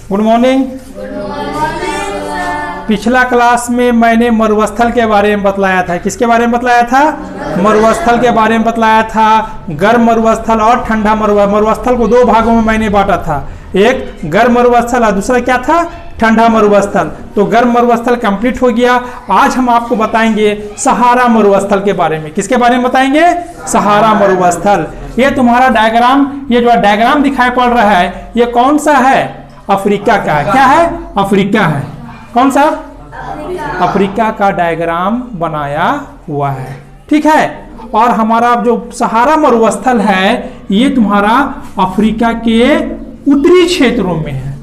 Good morning. पिछला class में मैंने मरुस्थल के बारे में बतलाया था। किसके बारे में बतलाया था? मरुस्थल के बारे में बतलाया था। गर्म मरुस्थल और ठंडा मरुस्थल को दो भागों में मैंने बांटा था। एक गर्म मरुस्थल और दूसरा क्या था? ठंडा मरुस्थल। तो गर्म मरुस्थल कंप्लीट हो गया। आज हम आपको बताएंगे सहारा मरुस्थल के बारे में। किसके बारे में बताएंगे? सहारा मरुस्थल। ये तुम्हारा डायग्राम, ये जो डायग्राम दिखाई पड़ रहा है, ये कौन सा है? अफ्रीका का है। क्या है? अफ्रीका है। कौन सा? अफ्रीका का डायग्राम बनाया हुआ है। ठीक है। और हमारा जो सहारा मरुस्थल है ये तुम्हारा अफ्रीका के उत्तरी क्षेत्रों में है।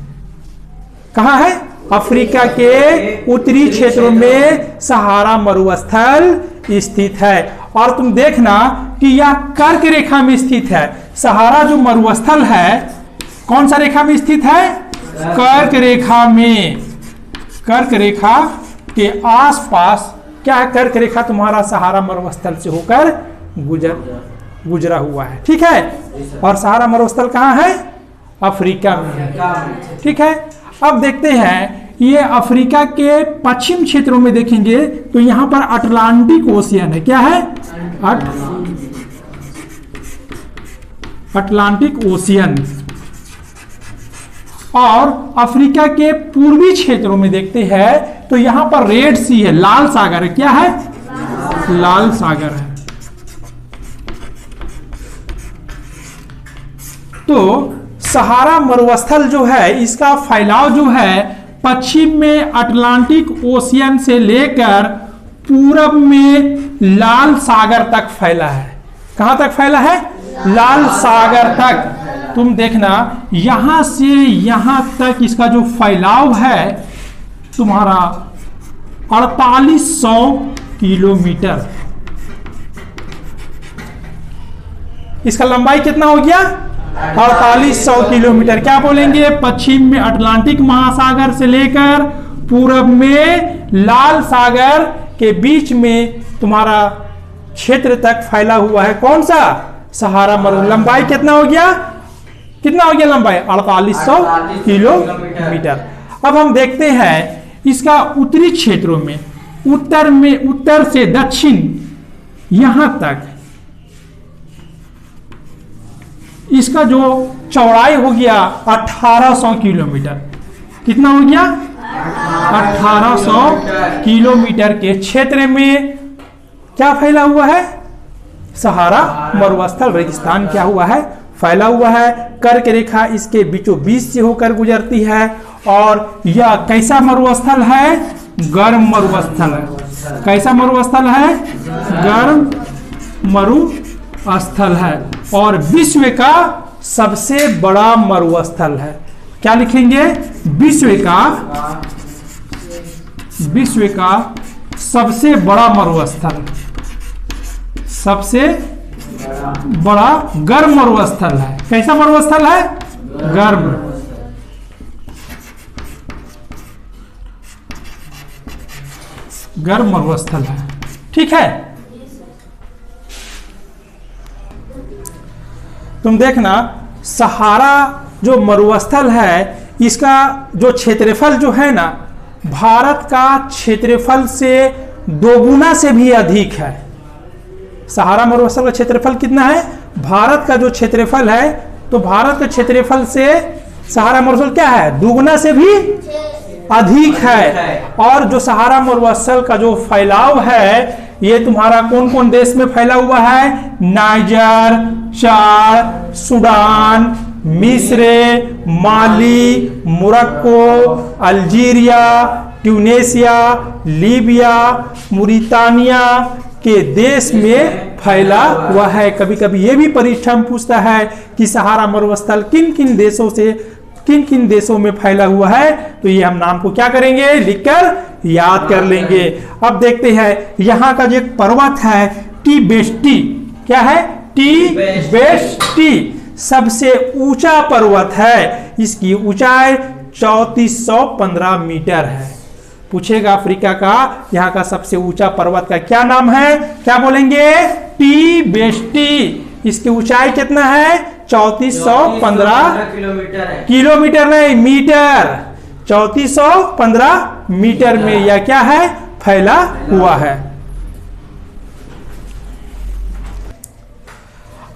कहाँ है? अफ्रीका के उत्तरी क्षेत्रों में सहारा मरुस्थल स्थित है। और तुम देखना कि यह कर्क रेखा में स्थित है। सहारा जो मरुस्थल है कौन सा रेखा में स्थित है? कर्क रेखा में। कर्क रेखा के आसपास क्या है? कर्क रेखा तुम्हारा सहारा मरुस्थल से होकर गुजरा हुआ है। ठीक है। और सहारा मरुस्थल कहाँ है? अफ्रीका में है। ठीक है। अब देखते हैं ये अफ्रीका के पश्चिम क्षेत्रों में देखेंगे तो यहाँ पर अटलांटिक ओशियन है। क्या है? Atlantic ocean. और अफ्रीका के पूर्वी क्षेत्रों में देखते हैं तो यहां पर रेड सी है, लाल सागर है। क्या है? लाल सागर है। तो सहारा मरुस्थल जो है इसका फैलाव जो है पश्चिम में अटलांटिक ओशियन से लेकर पूरब में लाल सागर तक फैला है। कहां तक फैला है? लाल सागर तक। तुम देखना यहां से यहां तक इसका जो फैलाव है तुम्हारा 4800 किलोमीटर। इसका लंबाई कितना हो गया? 4800 किलोमीटर। क्या बोलेंगे? पश्चिम में अटलांटिक महासागर से लेकर पूरब में लाल सागर के बीच में तुम्हारा क्षेत्र तक फैला हुआ है। कौन सा? सहारा मरुस्थल। लंबाई कितना हो गया? कितना हो गया लंबाई? 4800 किलोमीटर। अब हम देखते हैं इसका उत्तरी क्षेत्रों में, उत्तर से दक्षिण यहां तक इसका जो चौड़ाई हो गया 1800 किलोमीटर। कितना हो गया? 1800 किलोमीटर के क्षेत्र में क्या फैला हुआ है? सहारा मरुस्थल रेगिस्तान क्या हुआ है? फैला हुआ है। कर्क रेखा इसके बीचों बीच से होकर गुजरती है। और यह कैसा मरुस्थल है? गर्म मरुस्थल है। कैसा मरुस्थल है? गर्म मरुस्थल है। और विश्व का सबसे बड़ा मरुस्थल है। क्या लिखेंगे? विश्व का सबसे बड़ा मरुस्थल, सबसे बड़ा गर्म मरुस्थल है। कैसा मरुस्थल है? गर्म मरुस्थल है। ठीक है। तुम देखना सहारा जो मरुस्थल है इसका जो क्षेत्रफल जो है ना भारत का क्षेत्रफल से 2 गुना से भी अधिक है। सहारा मरुस्थल का क्षेत्रफल कितना है? भारत का जो क्षेत्रफल है तो भारत के क्षेत्रफल से सहारा मरुस्थल क्या है? 2 गुना से भी अधिक है। और जो सहारा मरुस्थल का जो फैलाव है ये तुम्हारा कौन कौन देश में फैला हुआ है? नाइजर, चाद, सूडान, मिस्र, माली, मोरक्को, अल्जीरिया, ट्यूनेशिया, लीबिया, मुरितानिया के देश में फैला हुआ है। कभी कभी ये भी परीक्षा में पूछता है कि सहारा मरुस्थल किन किन देशों में फैला हुआ है। तो ये हम नाम को क्या करेंगे? लिखकर याद कर लेंगे। अब देखते हैं यहाँ का जो एक पर्वत है टिबेट्स। क्या है? टिबेट्स सबसे ऊंचा पर्वत है। इसकी ऊंचाई 3415 मीटर है। पूछेगा अफ्रीका का यहाँ का सबसे ऊंचा पर्वत का क्या नाम है? क्या बोलेंगे? टिबेट्स। इसकी ऊंचाई कितना है? 3415 किलोमीटर नहीं, मीटर। 3415 मीटर में यह क्या है, फैला हुआ है।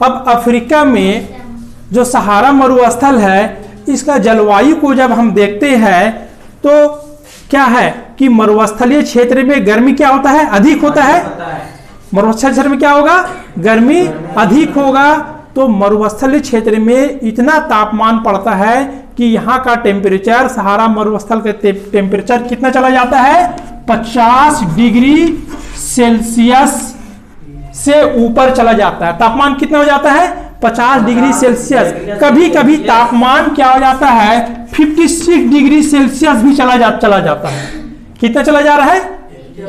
अब अफ्रीका में जो सहारा मरुस्थल है, इसका जलवायु को जब हम देखते हैं तो क्या है कि मरुस्थलीय क्षेत्र में गर्मी क्या होता है, अधिक होता है। मरुस्थलीय क्षेत्र में क्या होगा, गर्मी अधिक होगा। तो मरुस्थलीय क्षेत्र में इतना तापमान पड़ता है कि यहाँ का टेम्परेचर, सहारा मरुस्थल का टेम्परेचर कितना चला जाता है, 50 डिग्री सेल्सियस से ऊपर चला जाता है। तापमान कितना हो जाता है, 50 डिग्री सेल्सियस। कभी कभी तापमान क्या हो जाता है, 56 डिग्री सेल्सियस भी चला जाता है। कितना चला जा रहा है,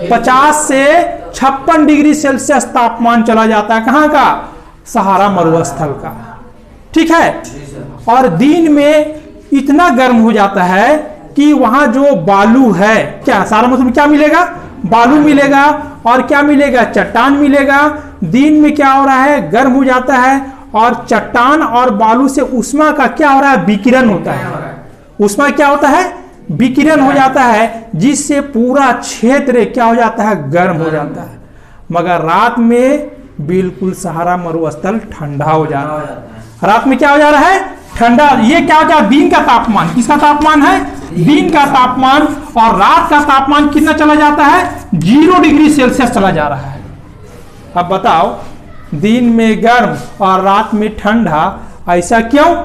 50 से 56 डिग्री सेल्सियस तापमान चला जाता है। कहाँ का, सहारा मरुस्थल का। ठीक है। और दिन में इतना गर्म हो जाता है कि वहां जो बालू है, क्या सहारा मरुस्थल में क्या मिलेगा, बालू मिलेगा। और क्या मिलेगा, चट्टान मिलेगा। दिन में क्या हो रहा है, गर्म हो जाता है और चट्टान और बालू से उष्मा का क्या हो रहा है, विकिरण होता है। उष्मा क्या होता है, विकिरण हो जाता है, जिससे पूरा क्षेत्र क्या हो जाता है, गर्म हो जाता है। मगर रात में बिल्कुल सहारा मरुस्थल ठंडा हो जा रहा है। रात में क्या हो जा रहा है, ठंडा। ये क्या क्या, दिन का तापमान, किसका तापमान है, दिन का तापमान। और रात का तापमान कितना चला जाता है, 0 डिग्री सेल्सियस चला जा रहा है। अब बताओ, दिन में गर्म और रात में ठंडा, ऐसा क्यों,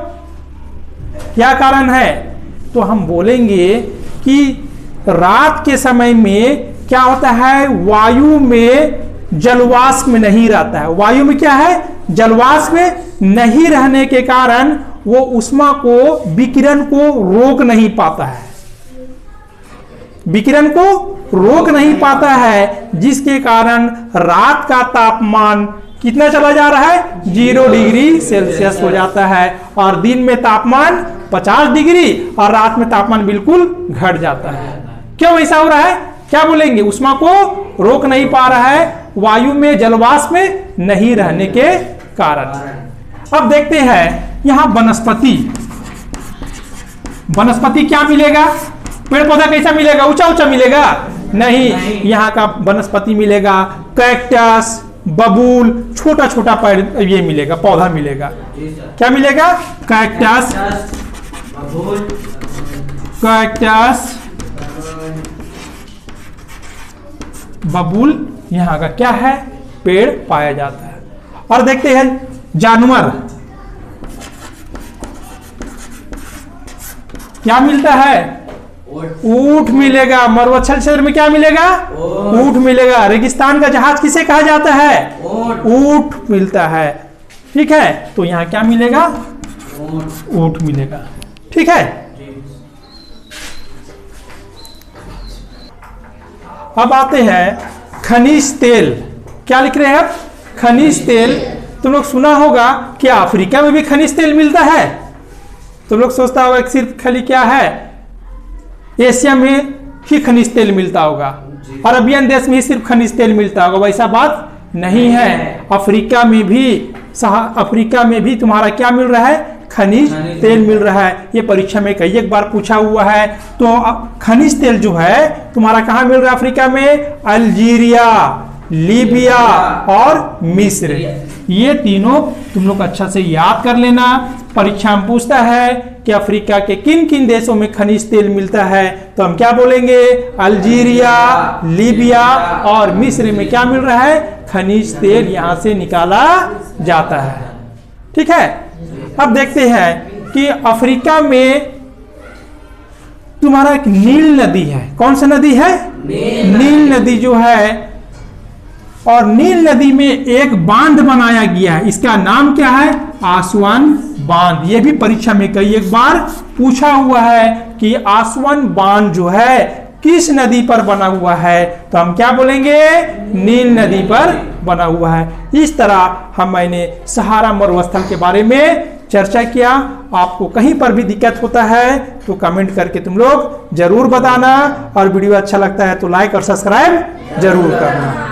क्या कारण है। तो हम बोलेंगे कि रात के समय में क्या होता है, वायु में जलवाष्प नहीं रहता है। वायु में क्या है, जलवाष्प नहीं रहने के कारण वो उष्मा को, विकिरण को रोक नहीं पाता है, विकिरण को रोक नहीं पाता है, जिसके कारण रात का तापमान कितना चला जा रहा है, 0 डिग्री सेल्सियस हो जाता है। और दिन में तापमान 50 डिग्री और रात में तापमान बिल्कुल घट जाता है। क्यों ऐसा हो रहा है, क्या बोलेंगे, उष्मा को रोक नहीं पा रहा है, वायु में जलवाष्प में नहीं रहने के कारण। अब देखते हैं यहां वनस्पति, वनस्पति क्या मिलेगा, पेड़ पौधा कैसा मिलेगा, ऊंचा ऊंचा मिलेगा नहीं। यहाँ का वनस्पति मिलेगा कैक्टस, बबूल, छोटा छोटा पेड़ ये मिलेगा, पौधा मिलेगा। क्या मिलेगा, कैक्टस, कैक्टस, बबूल, यहाँ का क्या है, पेड़ पाया जाता है। और देखते हैं जानवर, क्या मिलता है, ऊंट मिलेगा। मरुस्थल क्षेत्र में क्या मिलेगा, ऊंट मिलेगा। रेगिस्तान का जहाज किसे कहा जाता है, ऊंट मिलता है। ठीक है, तो यहाँ क्या मिलेगा, ऊंट मिलेगा। ठीक है। अब आते हैं खनिज तेल। क्या लिख रहे हैं आप, खनिज तेल। तुम लोग सुना होगा कि अफ्रीका में भी खनिज तेल मिलता है। तुम लोग सोचता होगा सिर्फ खाली क्या है, एशिया में ही खनिज तेल मिलता होगा, अरबियन देश में ही सिर्फ खनिज तेल मिलता होगा। वैसा बात नहीं है। अफ्रीका में भी तुम्हारा क्या मिल रहा है, खनिज तेल मिल रहा है। ये परीक्षा में कई एक बार पूछा हुआ है। तो खनिज तेल जो है तुम्हारा कहाँ मिल रहा है, अफ्रीका में, अल्जीरिया, लीबिया और मिस्र। ये तीनों तुम लोग अच्छा से याद कर लेना। परीक्षा में पूछता है कि अफ्रीका के किन किन देशों में खनिज तेल मिलता है, तो हम क्या बोलेंगे, अल्जीरिया, लीबिया और मिस्र में क्या मिल रहा है, खनिज तेल यहाँ से निकाला जाता है। ठीक है। अब देखते हैं कि अफ्रीका में तुम्हारा एक नील नदी है। कौन सा नदी है, नील नदी जो है। और नील नदी में एक बांध बनाया गया है। इसका नाम क्या है, आसवान बांध। ये भी परीक्षा में कई एक बार पूछा हुआ है कि आसवान बांध जो है किस नदी पर बना हुआ है, तो हम क्या बोलेंगे, नील नदी पर बना हुआ है। इस तरह मैंने सहारा मरुस्थल के बारे में चर्चा किया। आपको कहीं पर भी दिक्कत होता है तो कमेंट करके तुम लोग जरूर बताना। और वीडियो अच्छा लगता है तो लाइक और सब्सक्राइब जरूर करना।